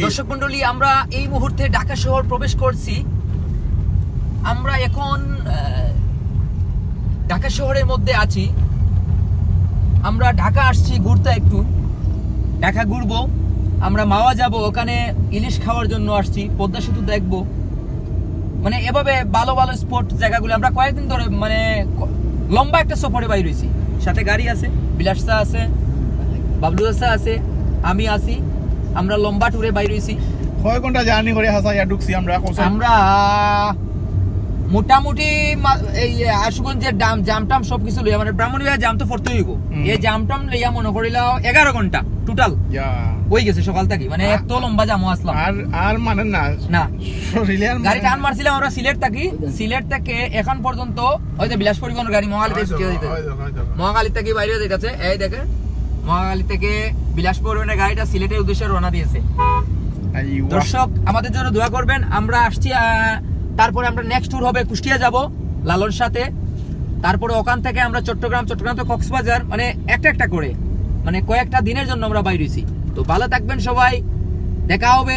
দর্শক মন্ডলী, আমরা এই মুহূর্তে ঢাকা শহর প্রবেশ করছি। আমরা এখন ঢাকা শহরের মধ্যে আছি। আমরা ঢাকা আসছি ঘুরতে, একটু ঢাকা ঘুরবো। আমরা মাওয়া যাব, ওখানে ইলিশ খাওয়ার জন্য আসছি, পদ্মা সেতু দেখবো। মানে এভাবে ভালো ভালো স্পট জায়গাগুলো আমরা কয়েকদিন ধরে মানে লম্বা একটা সফরে বাইর হইছি। সাথে গাড়ি আছে, বিলাসা আছে, বাবলু আছে, আমি আছি। আমরা লম্বা ট্যুরে বাইর হইছি। কয় ঘন্টা জার্নি করে হাসাইয়া ঢুকছি আমরা। আমরা মোটামুটি এই আশুগঞ্জের জামটাম সবকিছু লইয়া, মানে ব্রাহ্মণবাড়িয়া জাম তো পড়তে হইব। এই জামটাম লইয়া মনে করিলাম 11 ঘন্টা টোটাল হয়ে গেছে সকাল থেকে। মানে এত লম্বা জামও আসলাম আর মানে না গাড়ি টান মারছিলাম আমরা সিলেট থেকে এখন পর্যন্ত হয়তো বিলাস পরিবহনের গাড়ি মহাখালী থেকে বাইরে যাইতেছে। এই দেখেন, মহাখালী থেকে বিলাস পরিবহনের গাড়িটা সিলেটের উদ্দেশ্যে রওনা দিয়েছে। দর্শক আমাদের জন্য দোয়া করবেন। আমরা আসছি, তারপরে আমরা নেক্সট ট্যুর হবে কুষ্টিয়া যাব লালন সাথে। তারপরে ওখান থেকে আমরা চট্টগ্রাম তো কক্সবাজার, মানে একটা করে মানে কয়েকটা দিনের জন্য আমরা বাইরে হইছি। তো ভালো থাকবেন সবাই, দেখা হবে